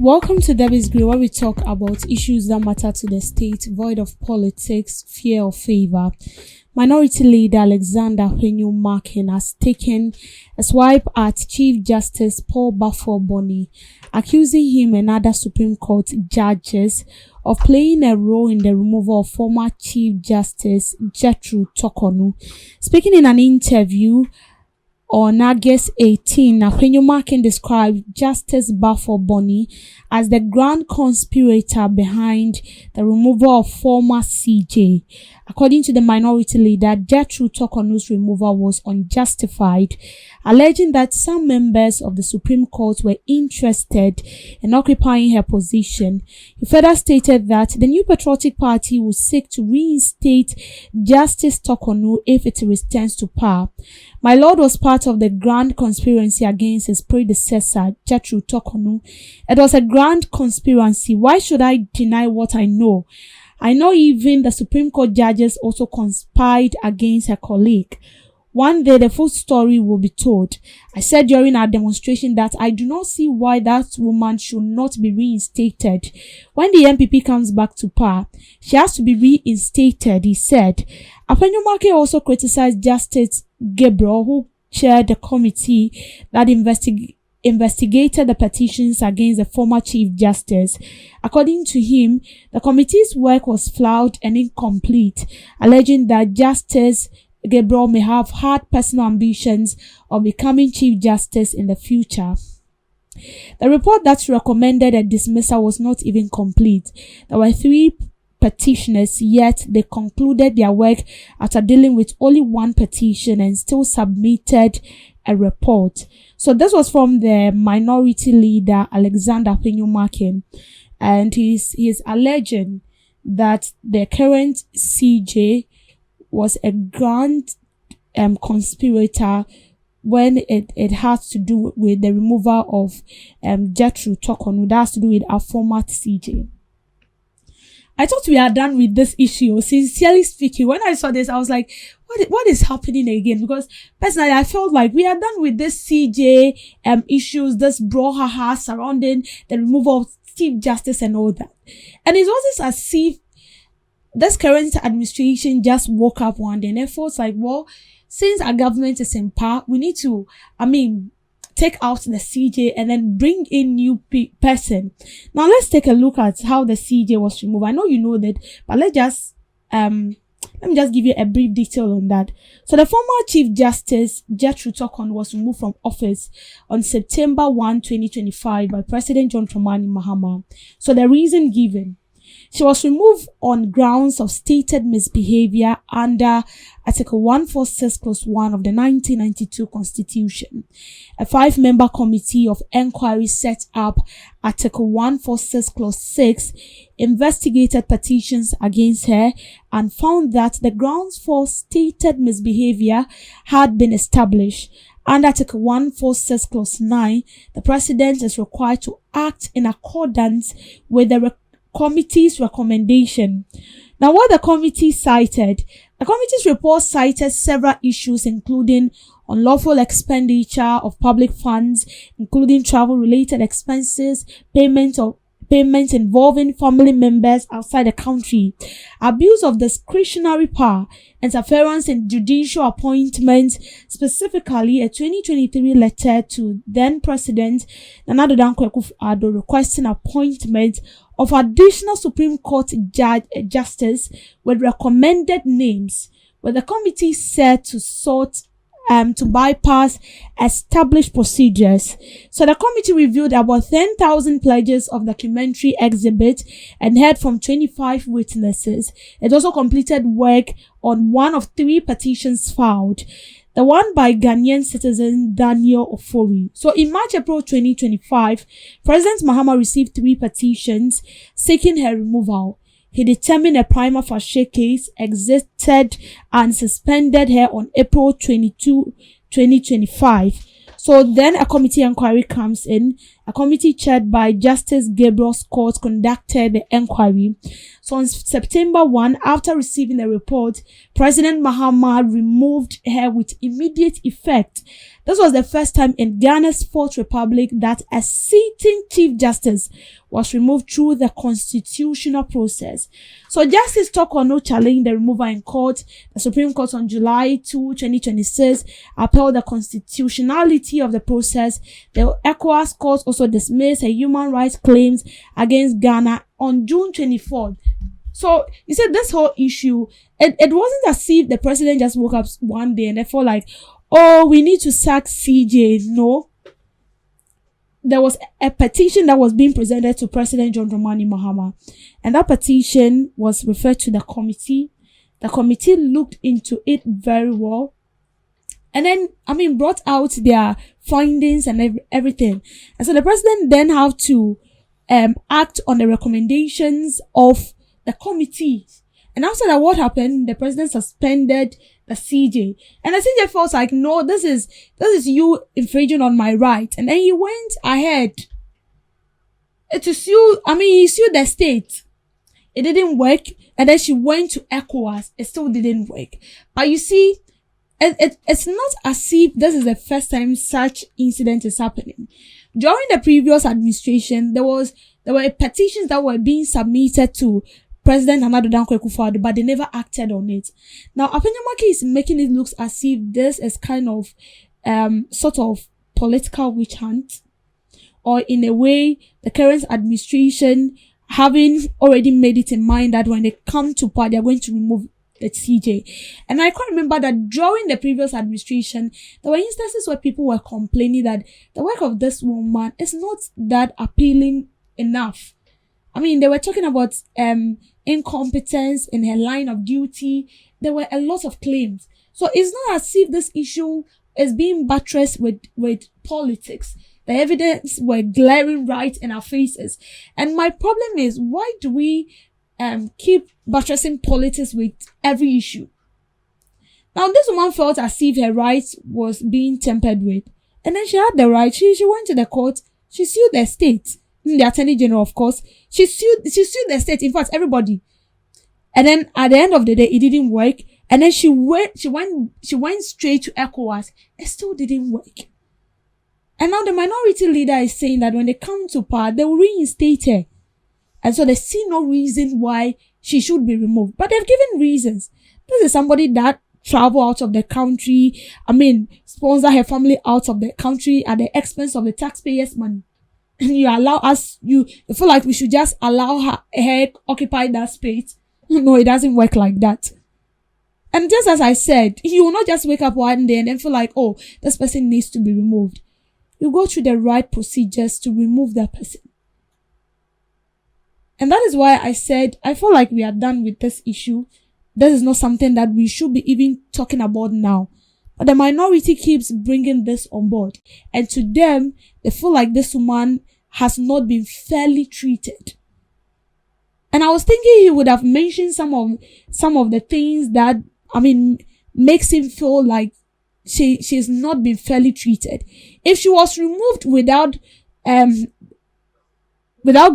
Welcome to Debbie's Grill, where we talk about issues that matter to the state, void of politics, fear or favor. Minority Leader Afenyo-Markin has taken a swipe at Chief Justice Paul Baffour-Boni, accusing him and other Supreme Court judges of playing a role in the removal of former Chief Justice Gertrude Torkornoo. Speaking in an interview on August 18, Afenyo-Markin described Justice Baffour-Boni as the grand conspirator behind the removal of former CJ. According to the Minority Leader, Gertrude Torkornoo's removal was unjustified, alleging that some members of the Supreme Court were interested in occupying her position. He further stated that the New Patriotic Party will seek to reinstate Justice Torkornoo if it returns to power. My Lord was part of the grand conspiracy against his predecessor, Gertrude Torkornoo. It was a grand conspiracy. Why should I deny what I know? I know even the Supreme Court judges also conspired against her colleague. One day the full story will be told. I said during our demonstration that I do not see why that woman should not be reinstated. When the MPP comes back to power, she has to be reinstated, he said. Afenyo-Markin also criticized Justice Gabriel, who chaired the committee that investigated the petitions against the former Chief Justice. According to him, the committee's work was flawed and incomplete, alleging that Justice Gabriel may have had personal ambitions of becoming Chief Justice in the future. The report that recommended a dismissal was not even complete. There were 3 petitioners, yet they concluded their work after dealing with only one petition and still submitted a report. So this was from the Minority Leader Afenyo-Markin, and he's alleging that the current CJ was a grand conspirator when it has to do with the removal of Gertrude Torkornoo. That has to do with our former CJ. I thought we are done with this issue. Sincerely speaking, when I saw this, I was like, what is happening again? Because personally, I felt like we are done with this CJ issues, this brouhaha surrounding the removal of Chief Justice and all that. And it's always as if this current administration just woke up one day and it feels like, well, since our government is in power, we need to, take out the CJ and then bring in new person. Now let's take a look at how the CJ was removed. I know you know that, but let me just give you a brief detail on that. So the former Chief Justice Gertrude Torkornoo was removed from office on September 1, 2025 by President John Dramani Mahama. So the reason given: she was removed on grounds of stated misbehavior under Article 146 Clause 1 of the 1992 Constitution. A 5-member committee of inquiry set up Article 146 Clause 6 investigated petitions against her and found that the grounds for stated misbehavior had been established. Under Article 146 Clause 9, the President is required to act in accordance with the committee's recommendation. Now, what the committee cited: the committee's report cited several issues, including unlawful expenditure of public funds, including travel-related expenses, payments involving family members outside the country, abuse of discretionary power, interference in judicial appointments, specifically a 2023 letter to then President Nana Addo Dankwa Akufo-Addo requesting appointment of additional Supreme Court justice with recommended names, where the committee said to bypass established procedures. So the committee reviewed about 10,000 pledges of documentary exhibit and heard from 25 witnesses. It also completed work on one of 3 petitions filed, the one by Ghanaian citizen Daniel Ofori. So in March-April 2025, President Mahama received 3 petitions seeking her removal. He determined a prima facie case existed and suspended her on April 22, 2025. So then a committee inquiry comes in A committee chaired by Justice Gabriel Scott conducted the inquiry. So on September 1, after receiving the report, President Mahama removed her with immediate effect. This was the first time in Ghana's Fourth Republic that a sitting Chief Justice was removed through the constitutional process. So Justice Torkornoo challenged the removal in court. The Supreme Court on July 2, 2026 upheld the constitutionality of the process. The ECOWAS court also dismissed her human rights claims against Ghana on June 24th. So you said this whole issue, it wasn't as if the president just woke up one day and they felt like, oh, we need to sack CJ. No. There was a petition that was being presented to President John Dramani Mahama. And that petition was referred to the committee. The committee looked into it very well. And then, brought out their findings and everything. And so the president then had to act on the recommendations of the committee. And after that, what happened? The president suspended the CJ. And the CJ felt like, no, this is you infringing on my right. And then he went ahead to sue, he sued the state. It didn't work. And then she went to ECOWAS. It still didn't work. But you see, it's not as if this is the first time such incident is happening. During the previous administration, there were petitions that were being submitted to President Nana Dankwa Akufo-Addo, but they never acted on it. Now, Afenyo-Markin is making it look as if this is kind of sort of political witch hunt, or in a way, the current administration having already made it in mind that when they come to power, they are going to remove the CJ. And I can't remember that during the previous administration, there were instances where people were complaining that the work of this woman is not that appealing enough. They were talking about incompetence in her line of duty. There were a lot of claims. So it's not as if this issue is being buttressed with politics. The evidence were glaring right in our faces. And my problem is, why do we keep buttressing politics with every issue? Now, this woman felt as if her rights was being tampered with. And then she had the right. She went to the court. She sued the state. The Attorney General, of course. She sued the state. In fact, everybody. And then at the end of the day, it didn't work. And then she went straight to ECOWAS. It still didn't work. And now the minority leader is saying that when they come to power, they will reinstate her. And so they see no reason why she should be removed. But they've given reasons. This is somebody that travel out of the country. Sponsor her family out of the country at the expense of the taxpayers' money. And you feel like we should just allow her occupy that space. No, it doesn't work like that. And just as I said, you will not just wake up one day and then feel like, oh, this person needs to be removed. You go through the right procedures to remove that person. And that is why I said, I feel like we are done with this issue. This is not something that we should be even talking about now. But the minority keeps bringing this on board. And to them, they feel like this woman has not been fairly treated. And I was thinking he would have mentioned some of the things that, makes him feel like she's not been fairly treated. If she was removed without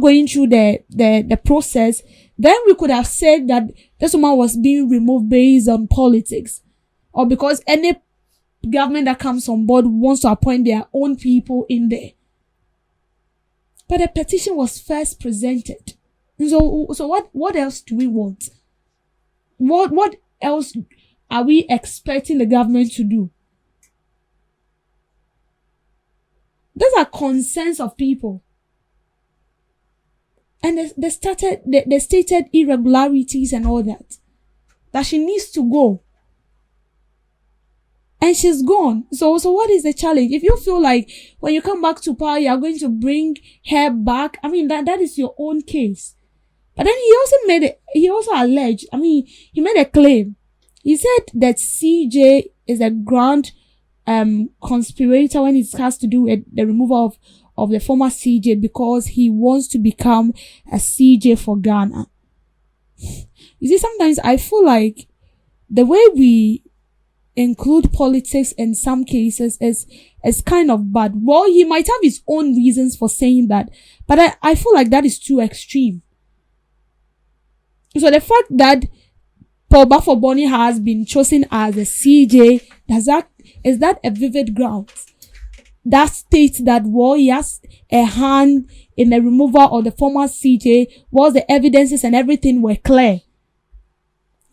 going through the process, then we could have said that this woman was being removed based on politics, or because any government that comes on board wants to appoint their own people in there. But the petition was first presented. So what else do we want? What else are we expecting the government to do? Those are concerns of people. And they stated irregularities and all that she needs to go. And she's gone. So what is the challenge? If you feel like when you come back to power, you are going to bring her back, that is your own case. But then he also alleged, he made a claim. He said that CJ is a grand conspirator when it has to do with the removal of the former CJ because he wants to become a CJ for Ghana. You see, sometimes I feel like the way we include politics in some cases is kind of bad. Well, he might have his own reasons for saying that, but I feel like that is too extreme. So the fact that Paul Bafoboni has been chosen as a CJ, is that a vivid ground that states that, well, he has a hand in the removal of the former CJ, was the evidences and everything were clear.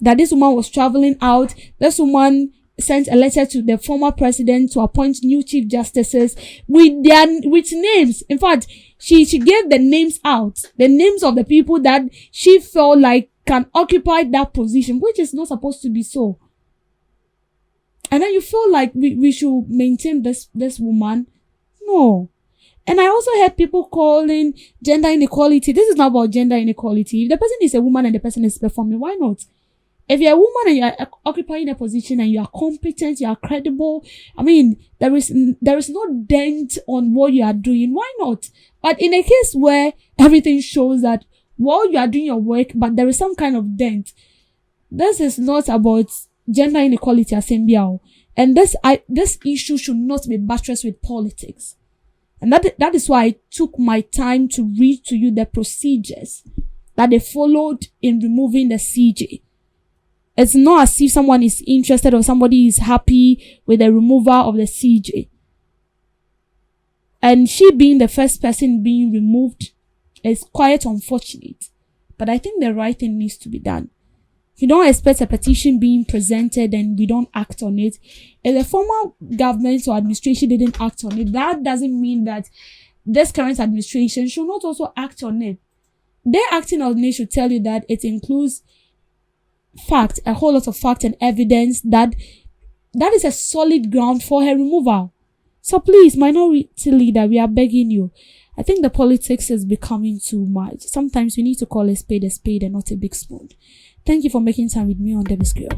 That this woman was traveling out. This woman sent a letter to the former president to appoint new chief justices with names. In fact, she gave the names out, the names of the people that she felt like can occupy that position, which is not supposed to be so. And then you feel like we should maintain this woman. No. And I also heard people calling gender inequality. This is not about gender inequality. If the person is a woman and the person is performing, why not? If you're a woman and you're occupying a position and you are competent, you are credible, I mean, there is no dent on what you are doing. Why not? But in a case where everything shows that, well, you are doing your work, but there is some kind of dent, this is not about gender inequality as Sembiao. And this issue should not be buttressed with politics. And that is why I took my time to read to you the procedures that they followed in removing the CJ. It's not as if someone is interested or somebody is happy with the removal of the CJ. And she being the first person being removed is quite unfortunate. But I think the right thing needs to be done. You don't expect a petition being presented and we don't act on it. If the former government or administration didn't act on it, that doesn't mean that this current administration should not also act on it. Their acting on it should tell you that it includes fact, a whole lot of fact and evidence that is a solid ground for her removal. So please, minority leader, we are begging you. I think the politics is becoming too much. Sometimes we need to call a spade and not a big spoon. Thank you for making time with me on Debbie's Grill.